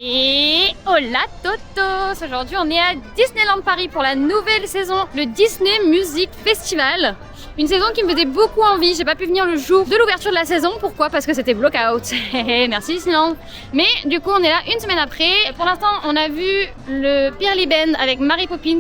Et hola Totos! Aujourd'hui on est à Disneyland Paris pour la nouvelle saison, le Disney Music Festival. Une saison qui me faisait beaucoup envie, j'ai pas pu venir le jour de l'ouverture de la saison. Pourquoi? Parce que c'était block-out. Merci Disneyland. Mais du coup on est là une semaine après. Pour l'instant on a vu le Pearly Band avec Mary Poppins.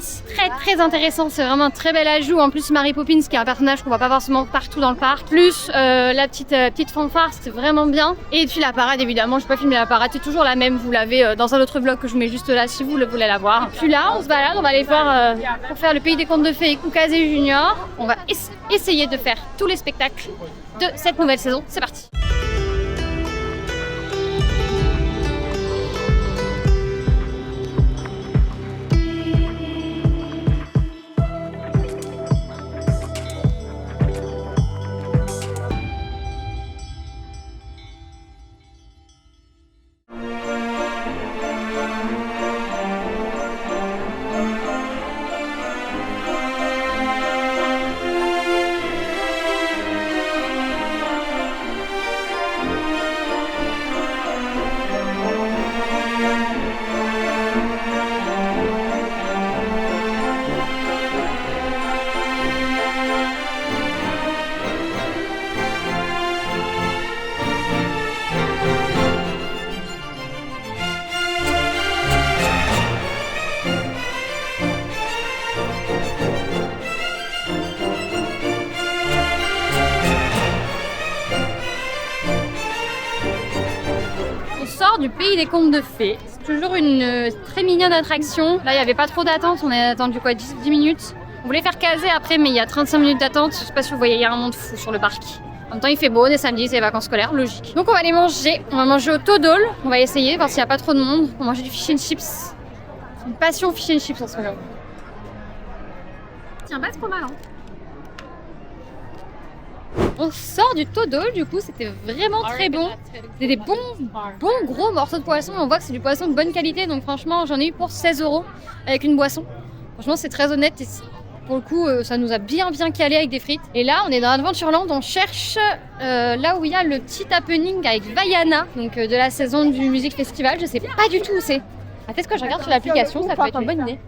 Très intéressant, c'est vraiment un très bel ajout. En plus Mary Poppins qui est un personnage qu'on voit pas forcément partout dans le parc. Plus la petite fanfare, c'était vraiment bien. Et puis la parade évidemment, je peux pas filmer la parade, c'est toujours la même. Vous l'avez dans un autre vlog que je vous mets juste là si vous voulez la voir. Puis là on se balade, on va aller voir pour faire le pays des contes de fées et Koukazé Junior. On va essayer de faire tous les spectacles de cette nouvelle saison. C'est parti! Du pays des contes de fées. C'est toujours une très mignonne attraction. Là, il n'y avait pas trop d'attente. On a attendu quoi, 10 minutes. On voulait faire caser après, mais il y a 35 minutes d'attente. Je sais pas si vous voyez, il y a un monde fou sur le parc. En même temps, il fait beau, on est samedi, c'est les vacances scolaires, logique. Donc, on va aller manger. On va manger au Todol. On va essayer, voir s'il n'y a pas trop de monde. On va manger du fish and chips. C'est une passion fish and chips en ce moment. Tiens, pas trop mal, hein. On sort du Todol, du coup c'était vraiment très bon. C'était des bons gros morceaux de poisson. On voit que c'est du poisson de bonne qualité, donc franchement j'en ai eu pour 16 € avec une boisson. Franchement c'est très honnête et pour le coup ça nous a bien calé avec des frites. Et là on est dans Adventureland, on cherche là où il y a le petit happening avec Vaiana, donc de la saison du Music Festival. Je sais pas du tout où c'est. Peut-être que je regarde sur l'application, ça peut être une bonne idée.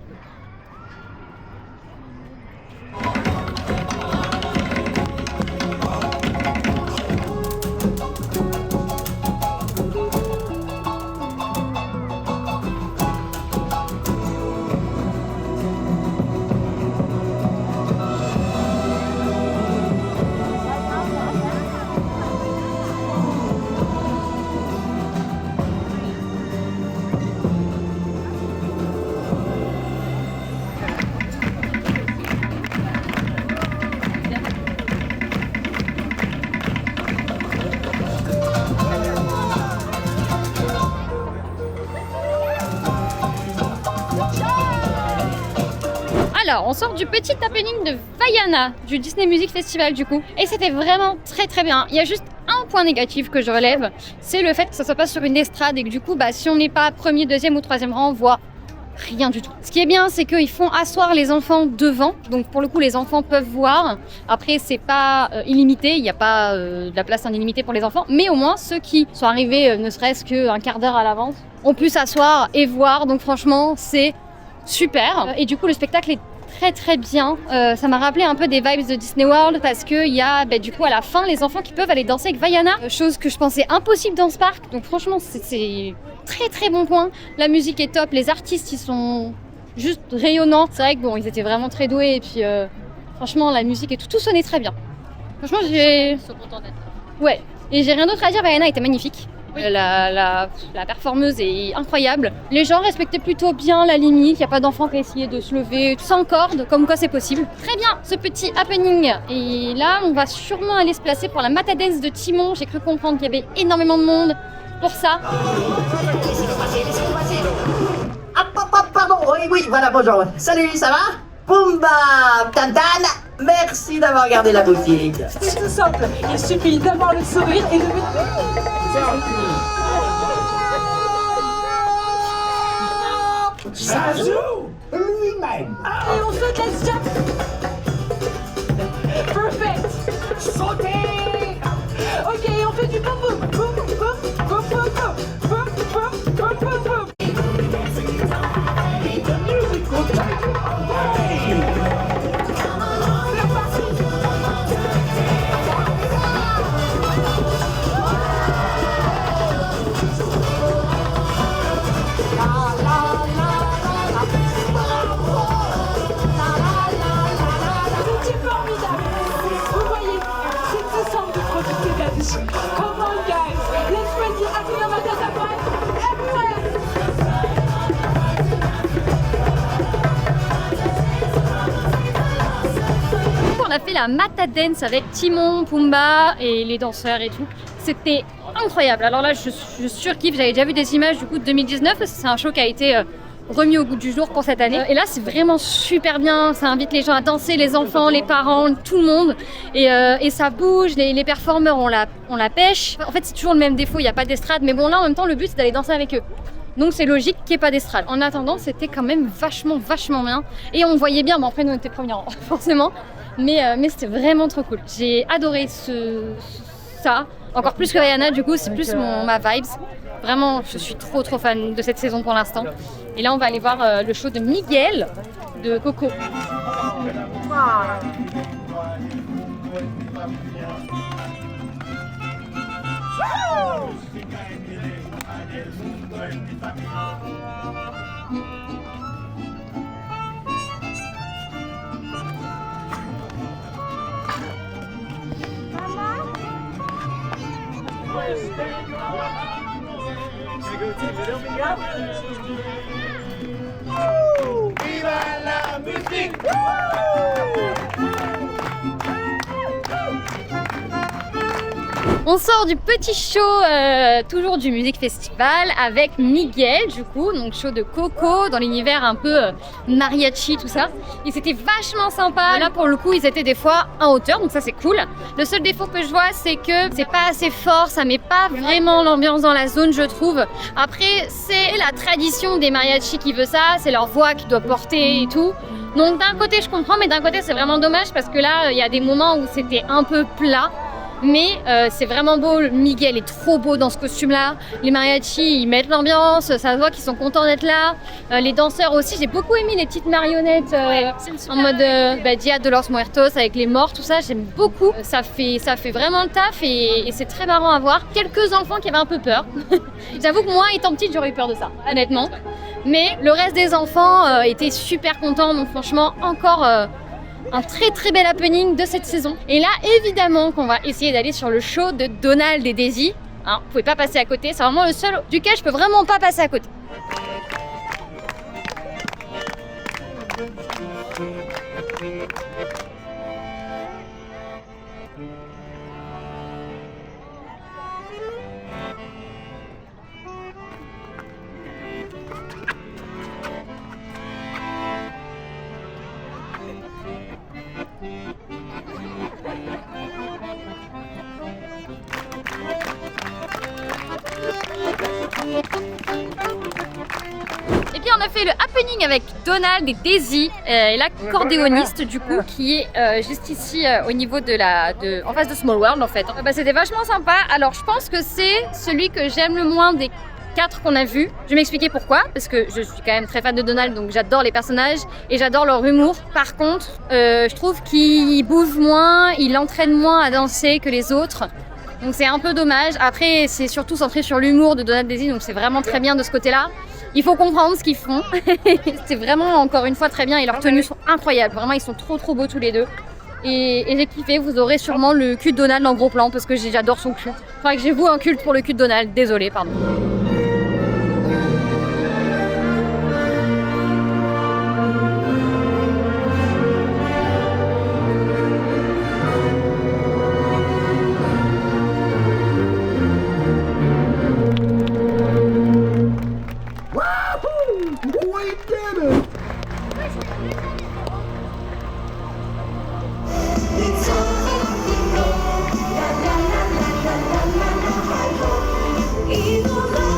Alors, on sort du petit happening de Vaiana, du Disney Music Festival du coup. Et c'était vraiment très bien. Il y a juste un point négatif que je relève, c'est le fait que ça soit pas sur une estrade et que du coup, si on n'est pas premier, deuxième ou troisième rang, on voit rien du tout. Ce qui est bien, c'est qu'ils font asseoir les enfants devant. Donc pour le coup, les enfants peuvent voir. Après, c'est pas illimité, il n'y a pas de la place en illimité pour les enfants. Mais au moins, ceux qui sont arrivés ne serait-ce qu'un quart d'heure à l'avance ont pu s'asseoir et voir. Donc franchement, c'est super. Et du coup, le spectacle est très bien. Ça m'a rappelé un peu des vibes de Disney World parce qu'il y a du coup à la fin les enfants qui peuvent aller danser avec Vaiana, chose que je pensais impossible dans ce parc. Donc franchement c'est très bon point. La musique est top, les artistes ils sont juste rayonnants. C'est vrai que bon ils étaient vraiment très doués et puis franchement la musique et tout sonnait très bien. Franchement ils sont contents d'être là. Ouais. Et j'ai rien d'autre à dire, Vaiana était magnifique. Oui. La performeuse est incroyable. Les gens respectaient plutôt bien la limite. Il n'y a pas d'enfant qui a essayé de se lever sans corde, comme quoi c'est possible. Très bien, ce petit happening. Et là, on va sûrement aller se placer pour la Matadance de Timon. J'ai cru comprendre qu'il y avait énormément de monde pour ça. Pardon, oui, voilà, bonjour. Salut, ça va? Boum bam, tan tan. Merci d'avoir gardé la boutique. C'est tout simple, il suffit d'avoir le sourire et de venir. Ça joue lui-même. Et on saute la jump. Perfect. Sauter. Ok, on fait du boum boum boum boum boum boum boum boum boum boum boum boum boum. C'était formidable. Vous voyez, c'est ce centre de profiter. Come on, guys. Let's spread the Hakuna Matata vibe everywhere. On a fait la Mata Dance avec Timon, Pumba et les danseurs et tout. C'était incroyable. Alors là, je surkiffe. J'avais déjà vu des images du coup de 2019 parce que c'est un show qui a été remis au goût du jour pour cette année. Et là, c'est vraiment super bien. Ça invite les gens à danser, les enfants, les parents, tout le monde. Et ça bouge. Les performeurs, on la pêche. En fait, c'est toujours le même défaut. Il n'y a pas d'estrade. Mais bon, là, en même temps, le but, c'est d'aller danser avec eux. Donc c'est logique qu'il n'y ait pas d'estrade. En attendant, c'était quand même vachement bien. Et on voyait bien, bon après nous on était premiers forcément, mais c'était vraiment trop cool. J'ai adoré ça, encore plus que Vaiana du coup, c'est plus ma vibes. Vraiment, je suis trop fan de cette saison pour l'instant. Et là on va aller voir le show de Miguel de Coco. Viva la musique! On sort du petit show, toujours du Music Festival, avec Miguel, du coup, donc show de Coco, dans l'univers un peu mariachi, tout ça. Et c'était vachement sympa. Là, pour le coup, ils étaient des fois en hauteur, donc ça, c'est cool. Le seul défaut que je vois, c'est que c'est pas assez fort, ça met pas vraiment l'ambiance dans la zone, je trouve. Après, c'est la tradition des mariachis qui veut ça, c'est leur voix qui doit porter et tout. Donc d'un côté, je comprends, mais d'un côté, c'est vraiment dommage parce que là, il y a des moments où c'était un peu plat. Mais c'est vraiment beau, Miguel est trop beau dans ce costume-là. Les mariachis, ils mettent l'ambiance, ça se voit qu'ils sont contents d'être là. Les danseurs aussi, j'ai beaucoup aimé les petites marionnettes en mode Dia de los Muertos avec les morts, tout ça, j'aime beaucoup. Ça fait vraiment le taf et c'est très marrant à voir. Quelques enfants qui avaient un peu peur. J'avoue que moi, étant petite, j'aurais eu peur de ça, honnêtement. Mais le reste des enfants étaient super contents, donc franchement, encore... un très bel happening de cette saison. Et là, évidemment qu'on va essayer d'aller sur le show de Donald et Daisy. Hein, vous pouvez pas passer à côté, c'est vraiment le seul duquel je peux vraiment pas passer à côté. Et puis on a fait le happening avec Donald et Daisy, et l'accordéoniste du coup, qui est juste ici au niveau en face de Small World en fait. C'était vachement sympa. Alors je pense que c'est celui que j'aime le moins des 4 qu'on a vus. Je vais m'expliquer pourquoi, parce que je suis quand même très fan de Donald, donc j'adore les personnages et j'adore leur humour. Par contre, je trouve qu'il bouge moins, il entraîne moins à danser que les autres. Donc c'est un peu dommage. Après, c'est surtout centré sur l'humour de Donald et Daisy, donc c'est vraiment très bien de ce côté-là. Il faut comprendre ce qu'ils font. C'est vraiment, encore une fois, très bien et leurs tenues sont incroyables. Vraiment, ils sont trop beaux tous les deux. Et j'ai kiffé. Vous aurez sûrement le cul de Donald en gros plan parce que j'adore son cul. Faudrait que j'ai vous un culte pour le cul de Donald. Désolée, pardon. We did it! Evil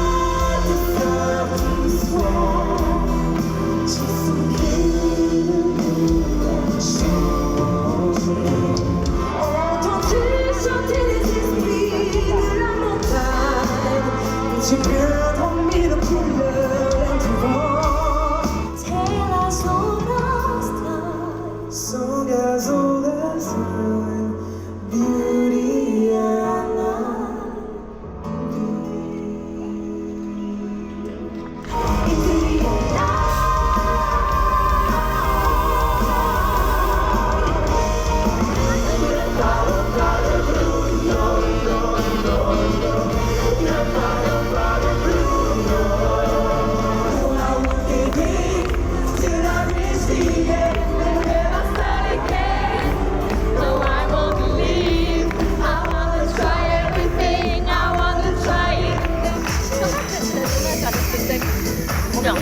bien.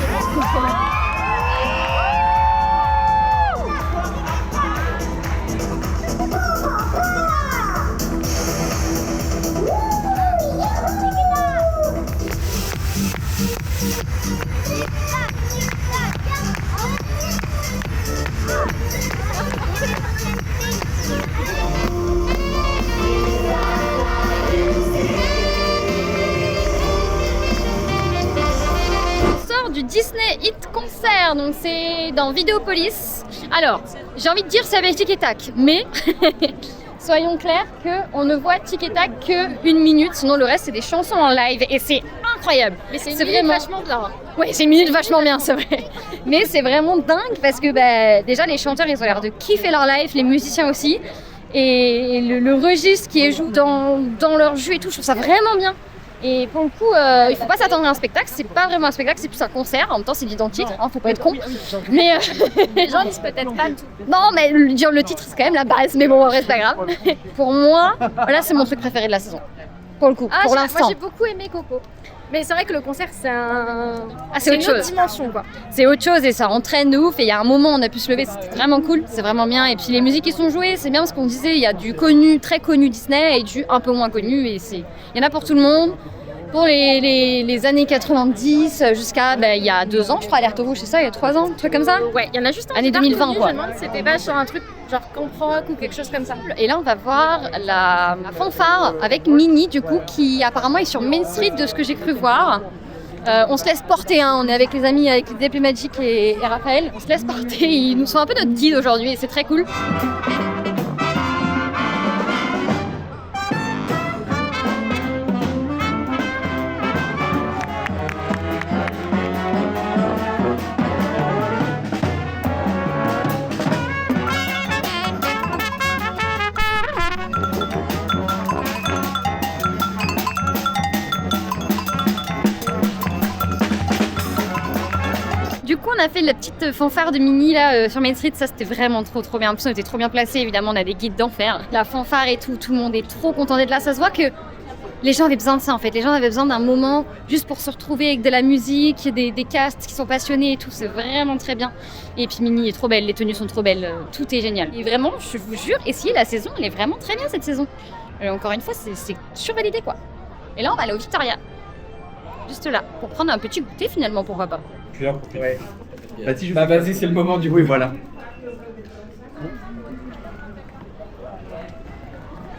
Du Disney Hit Concert, donc c'est dans Vidéopolis. Alors, j'ai envie de dire c'est avec Tic et Tac, mais soyons clairs qu'on ne voit Tic et Tac qu'une minute, sinon le reste c'est des chansons en live et c'est incroyable. Mais c'est une minute vachement bien. Oui, c'est une minute vachement bien, c'est vrai. Mais c'est vraiment dingue parce que déjà les chanteurs ils ont l'air de kiffer leur live, les musiciens aussi. Et le registre qui est joué dans leur jus et tout, je trouve ça vraiment bien. Et pour le coup, il faut pas s'attendre à un spectacle, c'est pas vraiment un spectacle, c'est plus un concert. En même temps, c'est dit dans le titre, faut pas être con. Mais Les gens disent peut-être pas tout. non, mais dire le titre, c'est quand même la base. Mais bon, en vrai, c'est pas grave. Pour moi, là, c'est mon truc préféré de la saison. Pour le coup, pour l'instant. Moi, j'ai beaucoup aimé Coco. Mais c'est vrai que le concert, c'est c'est autre une autre chose. dimension, quoi. C'est autre chose et ça entraîne de ouf. Et il y a un moment, on a pu se lever, c'était vraiment cool, c'est vraiment bien. Et puis les musiques qui sont jouées, c'est bien parce qu'on disait, il y a du connu, très connu Disney et du un peu moins connu. Et il y en a pour tout le monde. Pour les années 90 jusqu'à il y a 2 ans, je crois, Alerte Rouge, c'est ça, il y a 3 ans, un truc comme ça. Ouais, il y en a juste un Année qui est 2020, connu, quoi. Je me demande si c'était pas sur un truc genre Camp Rock ou quelque chose comme ça. Et là, on va voir la fanfare avec Minnie, du coup, qui apparemment est sur Main Street de ce que j'ai cru voir. On se laisse porter, hein. On est avec les amis, avec les DP Magic et Raphaël. On se laisse porter, ils nous sont un peu notre guide aujourd'hui et c'est très cool. Du coup, on a fait la petite fanfare de Minnie là sur Main Street, ça c'était vraiment trop bien. En plus, on était trop bien placés, évidemment, on a des guides d'enfer. La fanfare et tout le monde est trop content d'être là. Ça se voit que les gens avaient besoin de ça en fait. Les gens avaient besoin d'un moment juste pour se retrouver avec de la musique, des castes qui sont passionnés et tout. C'est vraiment très bien. Et puis Minnie est trop belle, les tenues sont trop belles, tout est génial. Et vraiment, je vous jure, essayez la saison, elle est vraiment très bien cette saison. Et encore une fois, c'est survalidé quoi. Et là, on va aller au Victoria. Juste là, pour prendre un petit goûter finalement, pourquoi pas. Ouais. Vas-y, c'est le moment du bruit, voilà.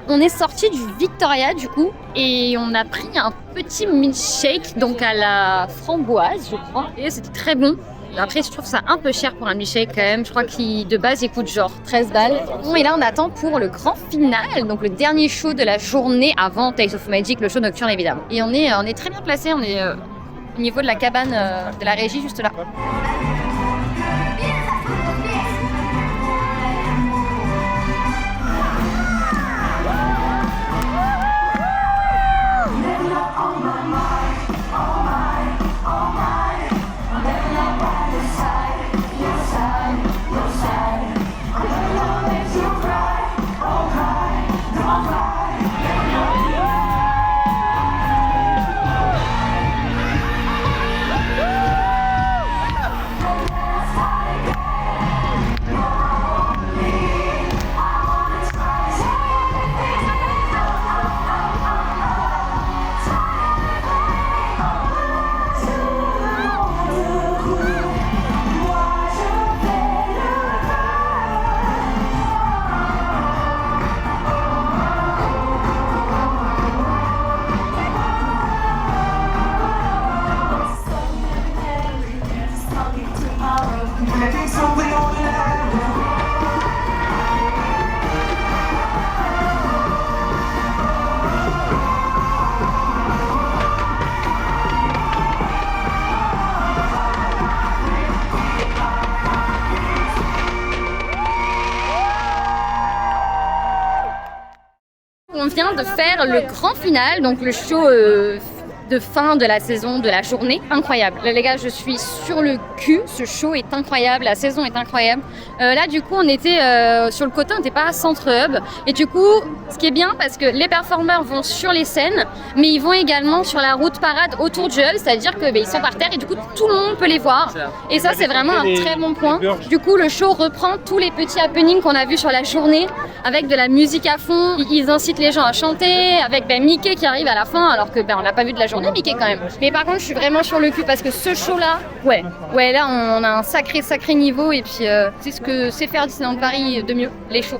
On est sorti du Victoria du coup et on a pris un petit milkshake donc à la framboise je crois et c'était très bon. Après je trouve ça un peu cher pour un milkshake quand même, je crois qu'il de base il coûte genre 13 balles. Bon et là on attend pour le grand final, donc le dernier show de la journée avant Tales of Magic, le show nocturne évidemment. Et on est très bien placé, on est au niveau de la cabane de la régie juste là. On vient de faire le grand final, donc le show de fin de la saison, de la journée, incroyable. Là les gars, je suis sur le cul, ce show est incroyable, la saison est incroyable. Là du coup on était sur le côté, on n'était pas à Centre Hub, et du coup ce qui est bien parce que les performeurs vont sur les scènes, mais ils vont également sur la route parade autour du hub, c'est-à-dire que ils sont par terre et du coup tout le monde peut les voir, et ça c'est vraiment un très bon point. Du coup le show reprend tous les petits happenings qu'on a vus sur la journée, avec de la musique à fond, ils incitent les gens à chanter, avec Mickey qui arrive à la fin, alors que on l'a pas vu de la journée Mickey quand même. Mais par contre je suis vraiment sur le cul parce que ce show là, ouais là on a un sacré niveau, et puis c'est ce que c'est faire Disneyland Paris de mieux, les shows.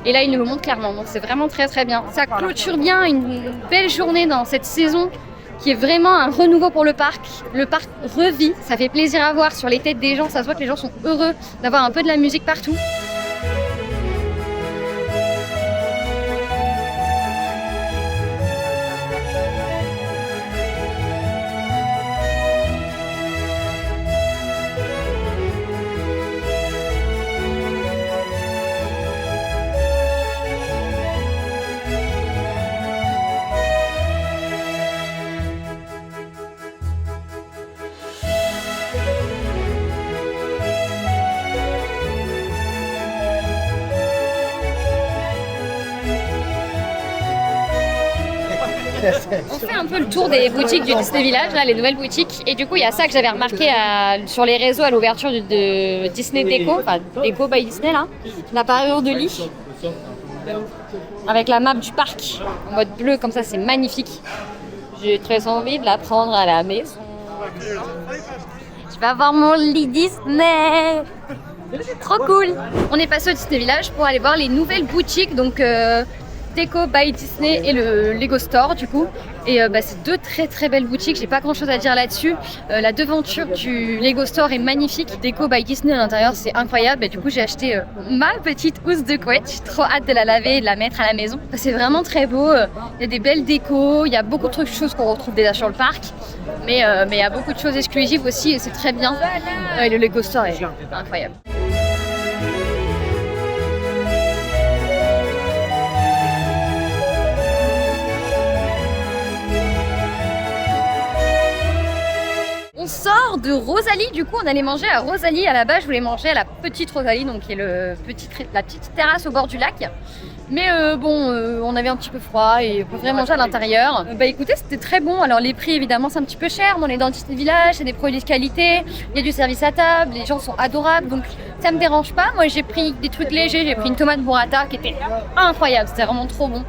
Et là, il nous le montre clairement, donc c'est vraiment très bien. Ça clôture bien une belle journée dans cette saison qui est vraiment un renouveau pour le parc. Le parc revit, ça fait plaisir à voir sur les têtes des gens, ça se voit que les gens sont heureux d'avoir un peu de la musique partout. On fait un peu le tour des boutiques du Disney Village, là, les nouvelles boutiques. Et du coup, il y a ça que j'avais remarqué sur les réseaux à l'ouverture de Disney Déco, enfin Déco by Disney, là. La parure de lit, avec la map du parc en mode bleu, comme ça, c'est magnifique. J'ai très envie de la prendre à la maison. Je vais avoir mon lit Disney. Trop cool. On est passé au Disney Village pour aller voir les nouvelles boutiques, donc Déco by Disney et le Lego Store du coup. Et c'est deux très belles boutiques, j'ai pas grand chose à dire là-dessus. La devanture du Lego Store est magnifique. Déco by Disney à l'intérieur, c'est incroyable. Et du coup j'ai acheté ma petite housse de couette, j'ai trop hâte de la laver et de la mettre à la maison. C'est vraiment très beau, il y a des belles décos, il y a beaucoup de choses qu'on retrouve déjà sur le parc. Mais il y a beaucoup de choses exclusives aussi et c'est très bien. Et le Lego Store est incroyable. On sort de Rosalie, du coup on allait manger à Rosalie. À la base je voulais manger à la petite Rosalie, donc qui est la petite terrasse au bord du lac. Mais on avait un petit peu froid et on pouvait manger à l'intérieur. Écoutez, c'était très bon. Alors les prix évidemment c'est un petit peu cher, mais on est dans Disney Village, c'est des produits de qualité, il y a du service à table, les gens sont adorables, donc ça me dérange pas. Moi j'ai pris des trucs légers, j'ai pris une tomate burrata qui était incroyable, c'était vraiment trop bon.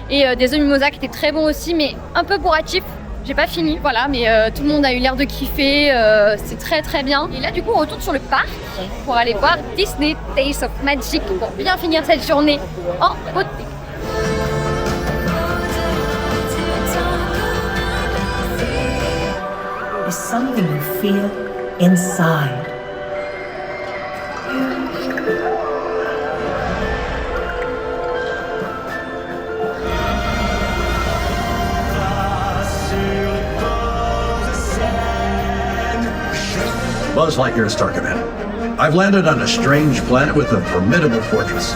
Et des œufs mimosa qui étaient très bons aussi, mais un peu bourratifs. J'ai pas fini, voilà, mais tout le monde a eu l'air de kiffer, c'est très bien. Et là du coup on retourne sur le parc pour aller voir Disney Days of Magic pour bien finir cette journée en beauté. Is something you feel inside. Buzz Lightyear Star Command. I've landed on a strange planet with a formidable fortress.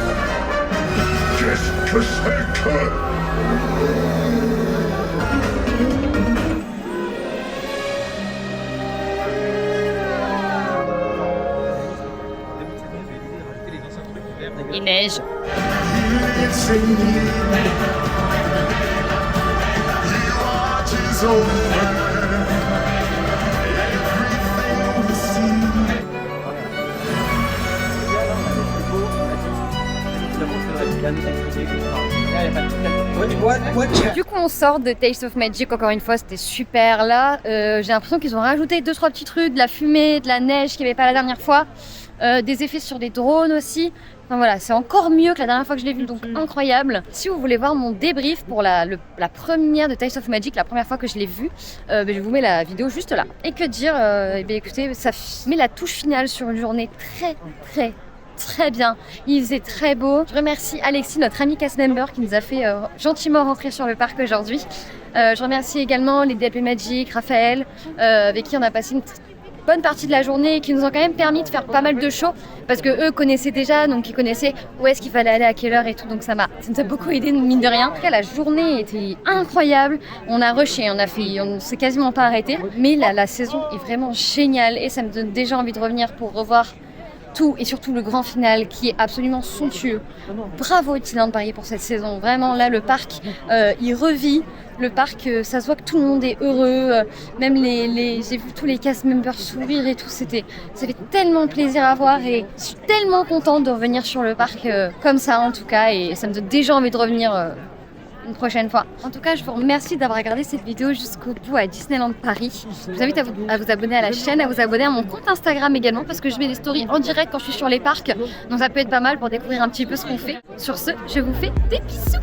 Il neige. Du coup on sort de Taste of Magic, encore une fois c'était super là. J'ai l'impression qu'ils ont rajouté 2-3 petits trucs, de la fumée, de la neige qu'il n'y avait pas la dernière fois, des effets sur des drones aussi. Enfin voilà, c'est encore mieux que la dernière fois que je l'ai vu, donc incroyable. Si vous voulez voir mon débrief pour la première de Taste of Magic, la première fois que je l'ai vu, je vous mets la vidéo juste là. Et que dire, écoutez, ça met la touche finale sur une journée très bien, il faisait très beau. Je remercie Alexis, notre ami cast member, qui nous a fait gentiment rentrer sur le parc aujourd'hui. Je remercie également les DLP Magic, Raphaël, avec qui on a passé une bonne partie de la journée et qui nous ont quand même permis de faire pas mal de shows parce que eux connaissaient déjà, donc ils connaissaient où est-ce qu'il fallait aller à quelle heure et tout, donc ça nous a beaucoup aidé mine de rien. Après, la journée était incroyable, on a rushé, on s'est quasiment pas arrêté, mais la saison est vraiment géniale et ça me donne déjà envie de revenir pour revoir tout et surtout le grand final qui est absolument somptueux. Bravo Disneyland Paris pour cette saison. Vraiment là le parc il revit. Le parc, ça se voit que tout le monde est heureux. Même j'ai vu tous les cast members sourire et tout. Ça fait tellement plaisir à voir et je suis tellement contente de revenir sur le parc comme ça en tout cas et ça me donne déjà envie de revenir une prochaine fois. En tout cas, je vous remercie d'avoir regardé cette vidéo jusqu'au bout à Disneyland Paris. Je vous invite à vous abonner à la chaîne, à vous abonner à mon compte Instagram également parce que je mets des stories en direct quand je suis sur les parcs. Donc ça peut être pas mal pour découvrir un petit peu ce qu'on fait. Sur ce, je vous fais des bisous.